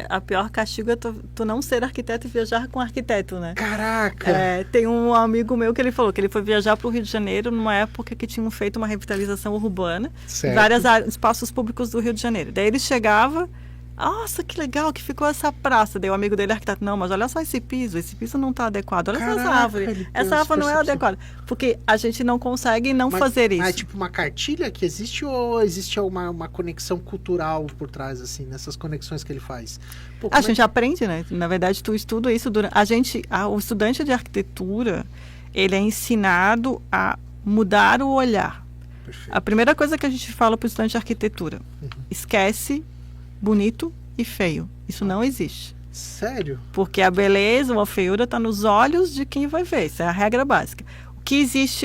A pior castigo é tu não ser arquiteto e viajar com arquiteto, né? Caraca! Tem um amigo meu que ele falou que ele foi viajar para o Rio de Janeiro numa época que tinham feito uma revitalização urbana em vários espaços públicos do Rio de Janeiro. Daí ele chegava, nossa, que legal que ficou essa praça. Daí o amigo dele, arquiteto, não, mas olha só esse piso não está adequado. Olha essas árvores. Essa árvore não é adequada. Porque a gente não consegue fazer isso. Mas é tipo uma cartilha que existe ou existe uma conexão cultural por trás, assim, nessas conexões que ele faz? Pô, a gente aprende, né? Na verdade, tu estuda isso durante... O estudante de arquitetura, ele é ensinado a mudar o olhar. Perfeito. A primeira coisa que a gente fala para o estudante de arquitetura, esquece bonito e feio. Isso não existe. Sério? Porque a beleza ou a feiura está nos olhos de quem vai ver. Isso é a regra básica. O que existe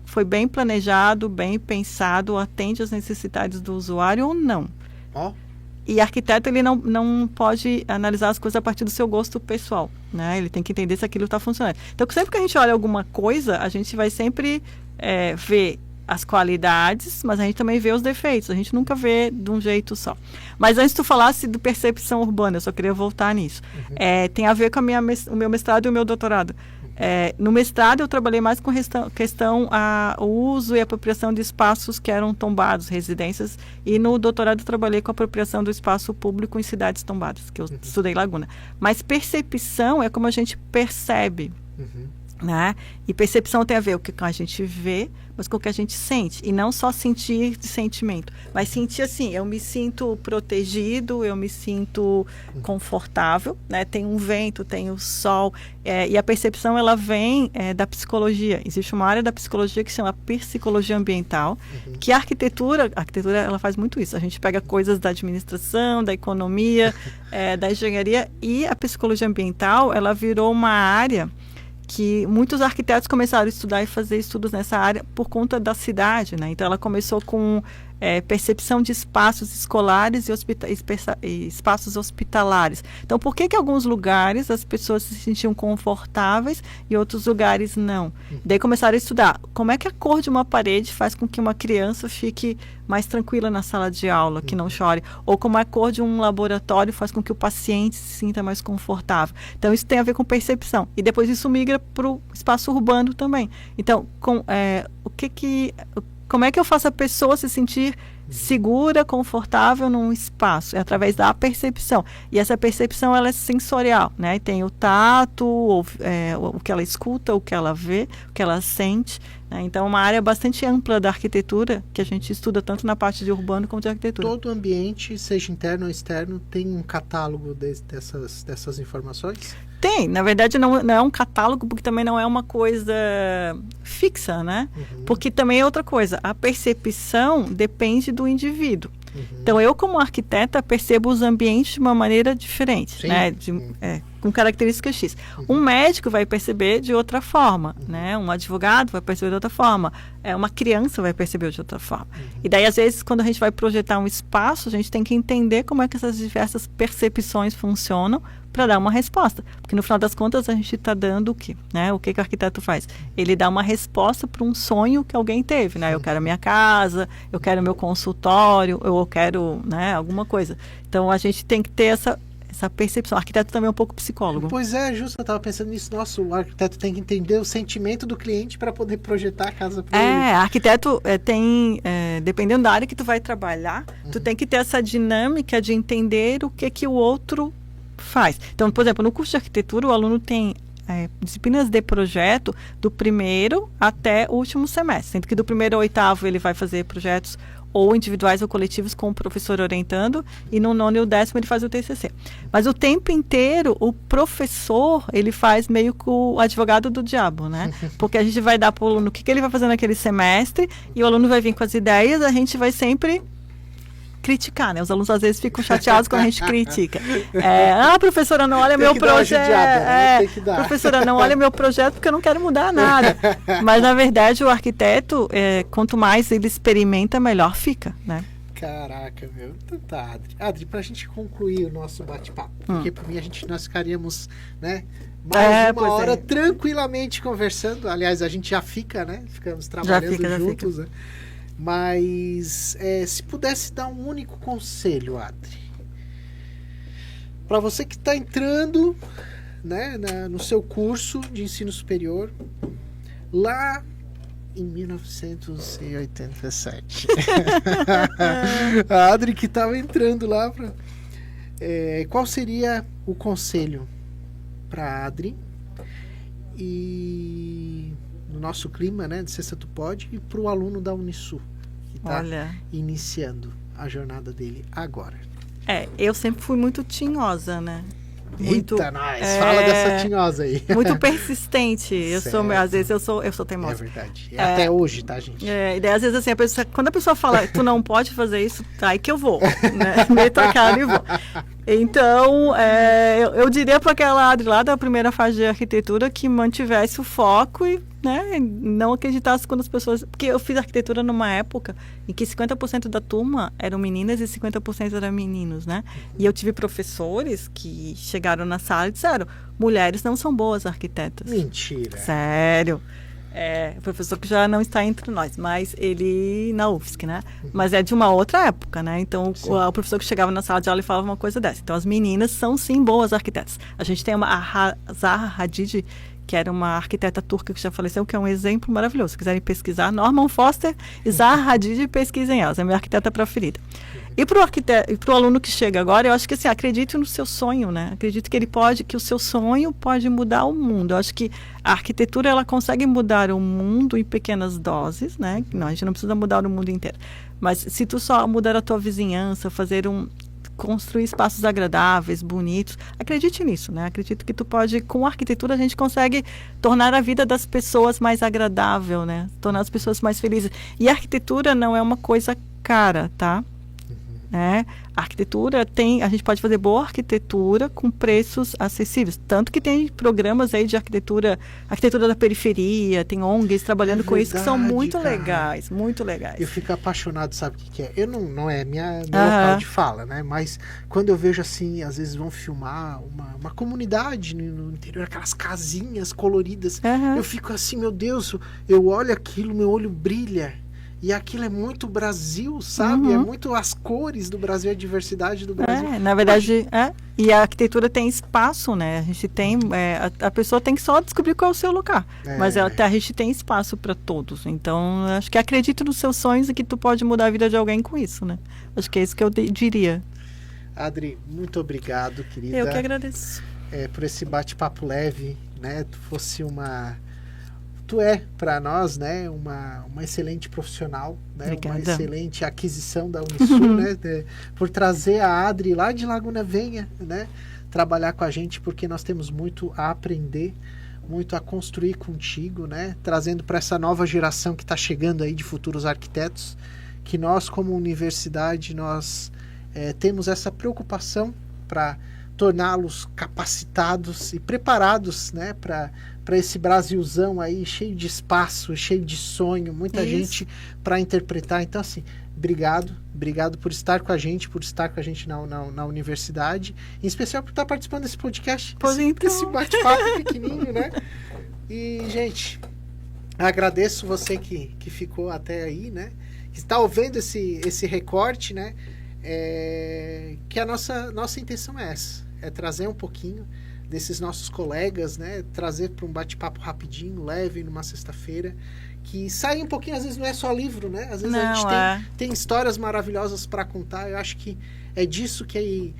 foi bem planejado, bem pensado, atende às necessidades do usuário ou não. E arquiteto, ele não pode analisar as coisas a partir do seu gosto pessoal, né? Ele tem que entender se aquilo está funcionando. Então, sempre que a gente olha alguma coisa, a gente vai sempre ver as qualidades, mas a gente também vê os defeitos. A gente nunca vê de um jeito só. Mas antes tu falasse de percepção urbana, eu só queria voltar nisso. Tem a ver com o meu mestrado e o meu doutorado. No mestrado eu trabalhei mais com o uso e apropriação de espaços que eram tombados, residências, e no doutorado eu trabalhei com a apropriação do espaço público em cidades tombadas, que eu estudei Laguna. Mas percepção é como a gente percebe. Né? E percepção tem a ver com o que a gente vê, mas com o que a gente sente. E não só sentir de sentimento, mas sentir assim, eu me sinto protegido, eu me sinto confortável, né? Tem um vento, tem o sol. E a percepção, ela vem da psicologia. Existe uma área da psicologia que se chama psicologia ambiental, que a arquitetura ela faz muito isso. A gente pega coisas da administração, da economia, da engenharia, e a psicologia ambiental, ela virou uma área que muitos arquitetos começaram a estudar e fazer estudos nessa área por conta da cidade, né? Então, ela começou com percepção de espaços escolares e espaços hospitalares. Então, por que alguns lugares as pessoas se sentiam confortáveis e outros lugares não? Daí começaram a estudar como é que a cor de uma parede faz com que uma criança fique mais tranquila na sala de aula, que não chore, ou como a cor de um laboratório faz com que o paciente se sinta mais confortável. Então, isso tem a ver com percepção. E depois isso migra para o espaço urbano também. Então, como é que eu faço a pessoa se sentir segura, confortável num espaço? É através da percepção. E essa percepção, ela é sensorial, né? Tem o tato, o que ela escuta, o que ela vê, o que ela sente, né? Então, é uma área bastante ampla da arquitetura, que a gente estuda tanto na parte de urbano como de arquitetura. Todo ambiente, seja interno ou externo, tem um catálogo dessas informações? Tem, na verdade não é um catálogo, porque também não é uma coisa fixa, né? Porque também é outra coisa, a percepção depende do indivíduo. Então, eu como arquiteta percebo os ambientes de uma maneira diferente, né? Com características X. Um médico vai perceber de outra forma, né? Um advogado vai perceber de outra forma, uma criança vai perceber de outra forma. E daí, às vezes, quando a gente vai projetar um espaço, a gente tem que entender como é que essas diversas percepções funcionam para dar uma resposta. Porque, no final das contas, a gente está dando o quê? Né? O que o arquiteto faz? Ele dá uma resposta para um sonho que alguém teve, né? Eu quero a minha casa, eu quero o meu consultório, eu quero, né, alguma coisa. Então, a gente tem que ter essa percepção. O arquiteto também é um pouco psicólogo. Pois é, justo, eu estava pensando nisso. Nossa, o arquiteto tem que entender o sentimento do cliente para poder projetar a casa para ele. Arquiteto dependendo da área que tu vai trabalhar, tu tem que ter essa dinâmica de entender o que o outro faz. Então, por exemplo, no curso de arquitetura, o aluno tem disciplinas de projeto do primeiro até o último semestre. Sendo que do primeiro ao oitavo ele vai fazer projetos ou individuais ou coletivos com o professor orientando, e no nono e o 10º ele faz o TCC. Mas o tempo inteiro o professor, ele faz meio que o advogado do diabo, né? Porque a gente vai dar para o aluno o que ele vai fazer naquele semestre, e o aluno vai vir com as ideias, a gente vai sempre criticar, né? Os alunos às vezes ficam chateados quando a gente critica. Professora, não olha meu projeto. Professora, não olha meu projeto porque eu não quero mudar nada. Mas, na verdade, o arquiteto, quanto mais ele experimenta, melhor fica, né? Caraca, meu. Então tá, Adri, pra gente concluir o nosso bate-papo, porque por mim nós ficaríamos, né, mais uma hora tranquilamente conversando. Aliás, a gente já fica, né? Ficamos trabalhando juntos, né? Mas se pudesse dar um único conselho, Adri, Para você que está entrando, né, no seu curso de ensino superior, lá em 1987. A Adri que estava entrando lá. Qual seria o conselho para a Adri? E no nosso clima, né, de Sexta Tu Pode, e para o aluno da Unisul, que está iniciando a jornada dele agora. Eu sempre fui muito tinhosa, né? Eita, fala dessa tinhosa aí. Muito persistente. Às vezes eu sou teimosa. É verdade. Até hoje, tá, gente? E daí, às vezes, assim, quando a pessoa fala, tu não pode fazer isso, tá aí que eu vou, né? Meto a cara e vou. Então, eu diria para aquela Adri lá da primeira fase de arquitetura que mantivesse o foco e, né, não acreditasse quando as pessoas... Porque eu fiz arquitetura numa época em que 50% da turma eram meninas e 50% eram meninos, né? E eu tive professores que chegaram na sala e disseram, mulheres não são boas arquitetas. Mentira. Sério. O professor que já não está entre nós, mas ele na UFSC, né? Mas é de uma outra época, né? Então, o professor que chegava na sala de aula e falava uma coisa dessa. Então, as meninas são, sim, boas arquitetas. A gente tem a Zaha Hadid, que era uma arquiteta turca que já faleceu, que é um exemplo maravilhoso. Se quiserem pesquisar, Norman Foster e Zaha Hadid, pesquisem elas. É a minha arquiteta preferida. E para o aluno que chega agora, eu acho que assim, acredite no seu sonho, né? Acredite que o seu sonho pode mudar o mundo. Eu acho que a arquitetura, ela consegue mudar o mundo em pequenas doses, né? Não, a gente não precisa mudar o mundo inteiro. Mas se tu só mudar a tua vizinhança, construir espaços agradáveis, bonitos, acredite nisso, né? Acredito que tu pode, com a arquitetura, a gente consegue tornar a vida das pessoas mais agradável, né? Tornar as pessoas mais felizes. E a arquitetura não é uma coisa cara, tá? A arquitetura a gente pode fazer boa arquitetura com preços acessíveis, tanto que tem programas aí de arquitetura da periferia, tem ONGs trabalhando com isso que são muito legais, muito legais. Eu fico apaixonado, sabe o que é? Eu não é meu local de fala, né? Mas quando eu vejo assim, às vezes vão filmar uma comunidade no interior, aquelas casinhas coloridas, eu fico assim, meu Deus, eu olho aquilo, meu olho brilha. E aquilo é muito Brasil, sabe? É muito as cores do Brasil, a diversidade do Brasil. Na verdade, E a arquitetura tem espaço, né? A gente tem... a pessoa tem que só descobrir qual é o seu lugar. Mas a gente tem espaço para todos. Então, acho que acredite nos seus sonhos e que tu pode mudar a vida de alguém com isso, né? Acho que é isso que eu diria. Adri, muito obrigado, querida. Eu que agradeço. Por esse bate-papo leve, né? Tu é, para nós, né, uma excelente profissional, né, uma excelente aquisição da Unisul, né, por trazer a Adri lá de Laguna Venha, né, trabalhar com a gente, porque nós temos muito a aprender, muito a construir contigo, né, trazendo para essa nova geração que está chegando aí de futuros arquitetos, que nós, como universidade, nós temos essa preocupação para torná-los capacitados e preparados, né, para esse Brasilzão aí cheio de espaço, cheio de sonho, muita gente para interpretar. Então, assim, obrigado por estar com a gente, na universidade, em especial por estar participando desse podcast, esse bate-papo pequenininho, né? E, gente, agradeço você que ficou até aí, né? Que está ouvindo esse recorte, né? Que a nossa intenção é essa, trazer um pouquinho desses nossos colegas, né, trazer para um bate-papo rapidinho, leve, numa sexta-feira, que sai um pouquinho, às vezes não é só livro, né, às vezes a gente tem histórias maravilhosas para contar. Eu acho que é disso que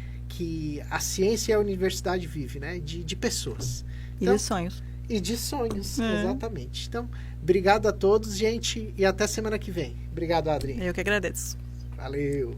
a ciência e a universidade vive, né, de pessoas. Então, e de sonhos. E de sonhos, exatamente. Então, obrigado a todos, gente, e até semana que vem. Obrigado, Adri. Eu que agradeço. Valeu.